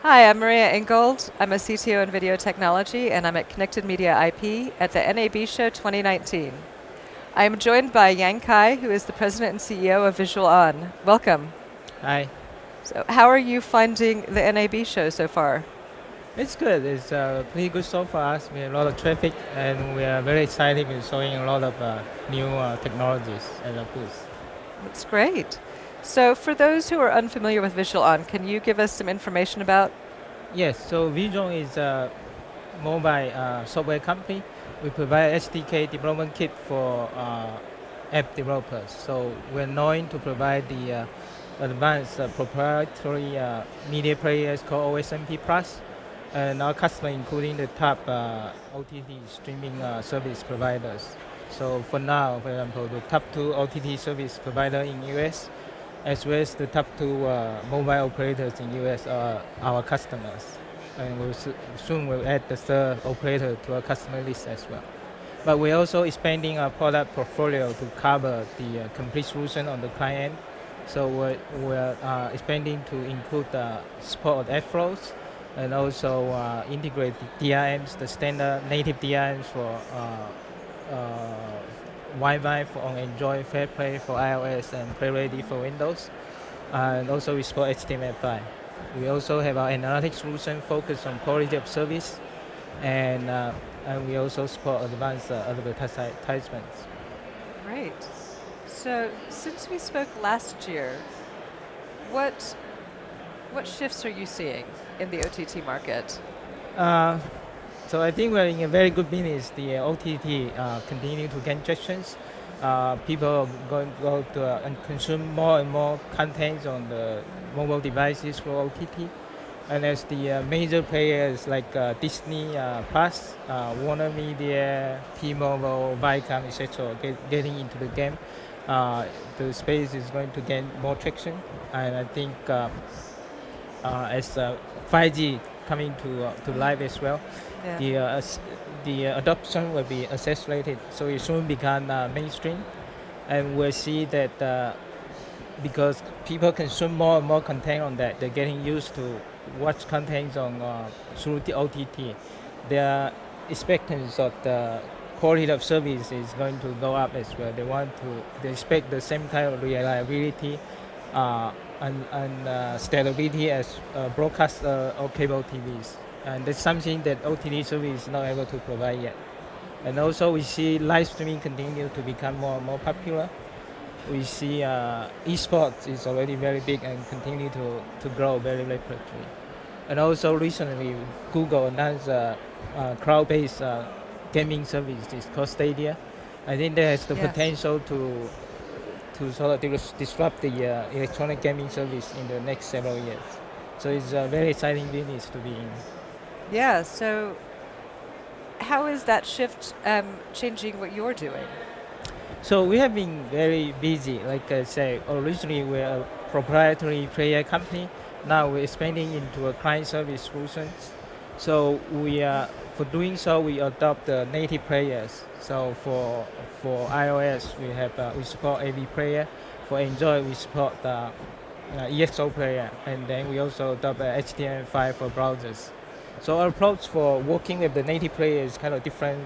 Hi, I'm Maria Ingold. I'm a CTO in video technology, and I'm at Connected Media IP at the NAB Show 2019. I am joined by Yang Kai, who is the president and CEO of VIsualOn. Welcome. Hi. So, how are you finding the NAB show so far? It's good. It's pretty good so far. We have a lot of traffic, and we are very excited with showing a lot of new technologies at our booth. That's great. So, for those who are unfamiliar with VIsualOn, can you give us some information about? Yes, so Vision is a mobile software company. We provide SDK development kit for app developers. So we're known to provide the advanced proprietary media players called OSMP Plus, and our customer including the top OTT streaming service providers. So for now, for example, the top two OTT service provider in US, as well as the top two mobile operators in US are our customers. And soon we'll add the third operator to our customer list as well. But we're also expanding our product portfolio to cover the complete solution on the client. So we're expanding to include support of app flows and also integrate the DRMs, the standard native DRMs for Wi-Fi for on Android, FairPlay for iOS, and Play Ready for Windows. And also we support HTML5. We also have our analytics solution focused on quality of service, and we also support advanced advertisements. Great. So, since we spoke last year, what shifts are you seeing in the OTT market? Uh, so I think we're in a very good business. The OTT continue to gain traction. People are going to go to and consume more and more content on the mobile devices for OTT. And as the major players like Disney Plus, Warner Media, T-Mobile, Viacom, etc., getting into the game, the space is going to gain more traction. And I think as 5G coming to life as well, Yeah. the adoption will be accelerated, so it soon become mainstream, and we'll see that because people consume more and more content on that, they're getting used to watch content on through the OTT. Their expectations of the quality of service is going to go up as well. They expect the same kind of reliability and stability as broadcast or cable TVs. And that's something that OTT service is not able to provide yet. And also we see live streaming continue to become more and more popular. We see esports is already very big and continue to grow very rapidly. And also recently Google announced a cloud-based gaming service. It's called Stadia. I think that has the Yes. potential to sort of disrupt the electronic gaming service in the next several years. So it's a very exciting business to be in. Yeah. So, how is that shift changing what you're doing? So we have been very busy. Like I say, originally we're a proprietary player company. Now we're expanding into a client service solutions. So for doing so, we adopt the native players. So for iOS, we support AV player. For Android, we support the EXO player, and then we also adopt HTML5 for browsers. So our approach for working with the native player is kind of different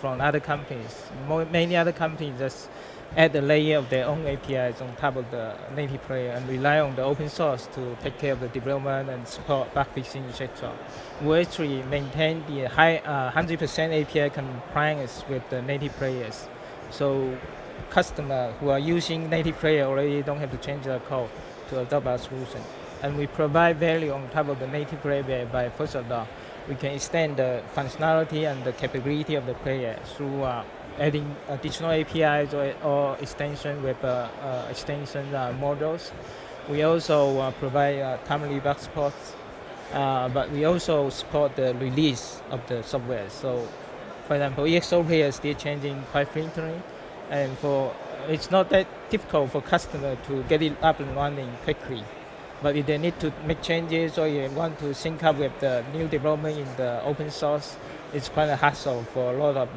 from other companies. Many other companies just add a layer of their own APIs on top of the native player and rely on the open source to take care of the development and support bug fixing, etc. We actually maintain the high 100% API compliance with the native players. So customers who are using native player already don't have to change their code to adopt our solution. And we provide value on top of the native player by first of all, we can extend the functionality and the capability of the player through adding additional APIs or extension with extension modules. We also provide timely bug support, but we also support the release of the software. So, for example, EXO player is still changing quite frequently, and it's not that difficult for customer to get it up and running quickly. But if they need to make changes or you want to sync up with the new development in the open source, it's quite a hassle for a lot of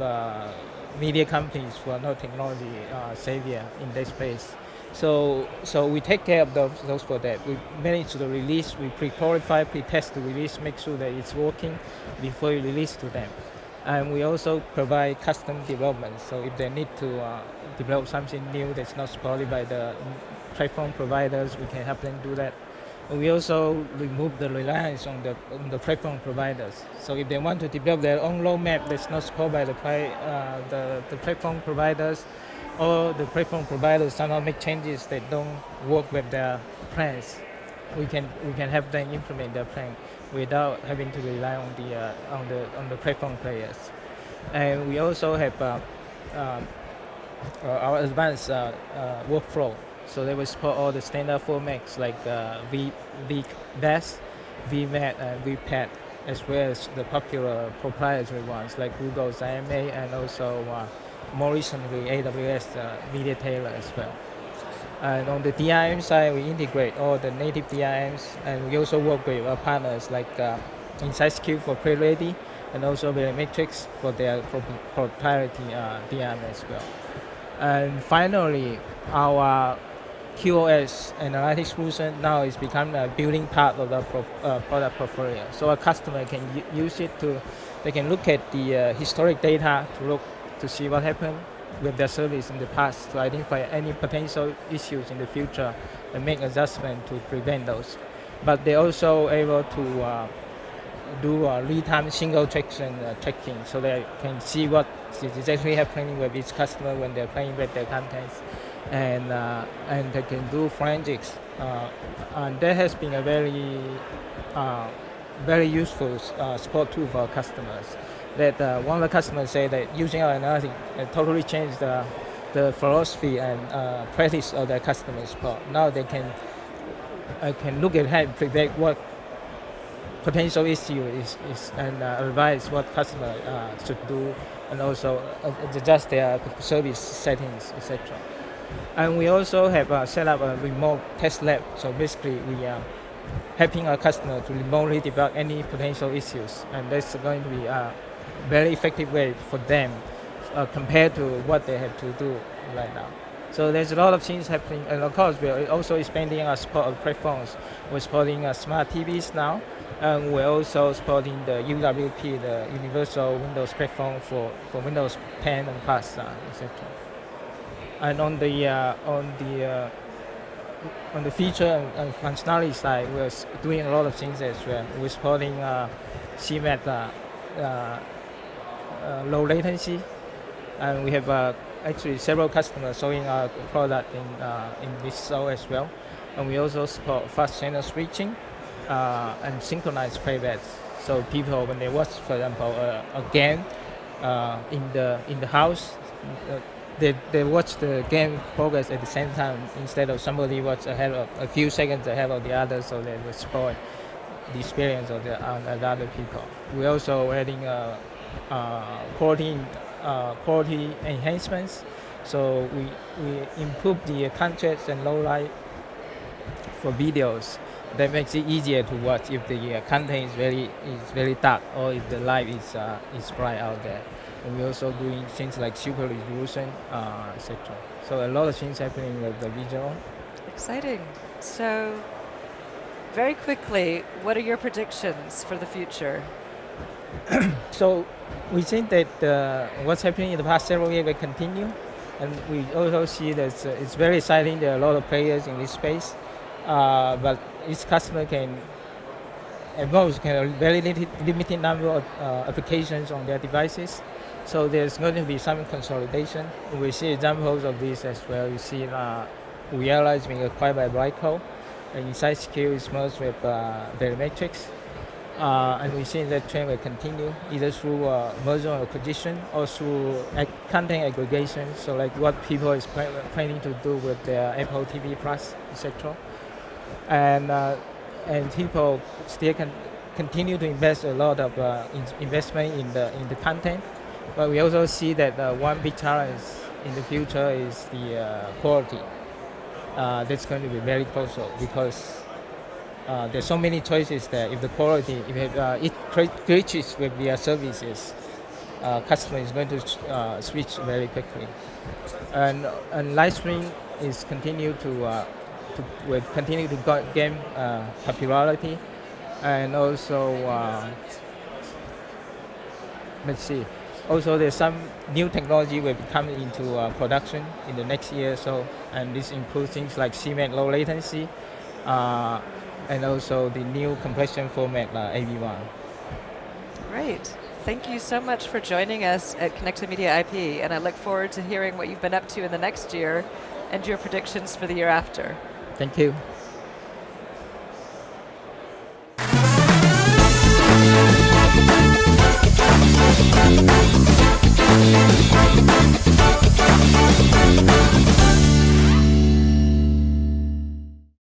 media companies who are not technology savvy in this space. So we take care of those for that. We manage the release, we pre-qualify, pre-test the release, make sure that it's working before we release to them. And we also provide custom development. So if they need to develop something new that's not supported by the platform providers, we can help them do that. We also remove the reliance on the platform providers. So if they want to develop their own roadmap that's not supported by the platform providers, or the platform providers somehow make changes that don't work with their plans, we can help them implement their plan without having to rely on the platform players. And we also have our advanced workflow. So they will support all the standard formats like VBAS, VMAT, and VPAT, as well as the popular proprietary ones like Google's IMA and also more recently AWS Media Tailor as well. And on the DRM side, we integrate all the native DRMs, and we also work with our partners like InsightQ for Pre-Ready, and also Verimatrix for their proprietary DRM as well. And finally, our QoS analytics solution now is becoming a building part of the product portfolio. So a customer can use it they can look at the historic data to see what happened with their service in the past, to identify any potential issues in the future and make adjustments to prevent those. But they're also able to do real-time single checking, so they can see what is exactly happening with each customer when they're playing with their contents, and they can do forensics. And that has been a very useful support tool for our customers. That one of the customers say that using our analytics totally changed the philosophy and practice of their customer support. Now they can look ahead and predict what potential issue is and advise what customer should do, and also adjust their service settings, etc. And we also have set up a remote test lab. So basically, we are helping our customer to remotely debug any potential issues, and that's going to be a very effective way for them compared to what they have to do right now. So there's a lot of things happening, and of course we're also expanding our support of platforms. We're supporting smart TVs now, and we're also supporting the UWP, the Universal Windows Platform for Windows 10 and Plus, etc. And on the feature and functionality side, we're doing a lot of things as well. We're supporting CMAT low latency, and we have actually several customers showing our product in this show as well. And we also support fast channel switching and synchronized playbacks. So people, when they watch, for example, a game in the house, they watch the game progress at the same time instead of somebody watch ahead of a few seconds ahead of the other, so they will spoil the experience of the other people. We're also adding quality enhancements, so we improve the contrast and low light for videos. That makes it easier to watch if the content is very dark, or if the light is bright out there. And we're also doing things like super resolution, etc. So a lot of things happening with the VIsualOn. Exciting. So, very quickly, what are your predictions for the future? So we think that what's happening in the past several years will continue, and we also see that it's very exciting. There are a lot of players in this space, but each customer can, at most, can a very limited number of applications on their devices. So there's going to be some consolidation. We see examples of this as well. You see VIsualOn is being acquired by Brightco, and InsightQ is merged with Verimatrix. And we see that trend will continue either through merger or acquisition, or through content aggregation. So like what people is planning to do with their Apple TV Plus, etc. And people still can continue to invest a lot of investment in the content. But we also see that one big challenge in the future is the quality. That's going to be very crucial, because there's so many choices there. If the quality, if it glitches with their services, customer is going to switch very quickly. And live stream is continue to will continue to gain popularity, and also let's see. Also, there's some new technology will be coming into production in the next year. So, and this includes things like CMAC low latency, uh, and also the new compression format AV1. Great. Thank you so much for joining us at Connected Media IP, and I look forward to hearing what you've been up to in the next year and your predictions for the year after. Thank you.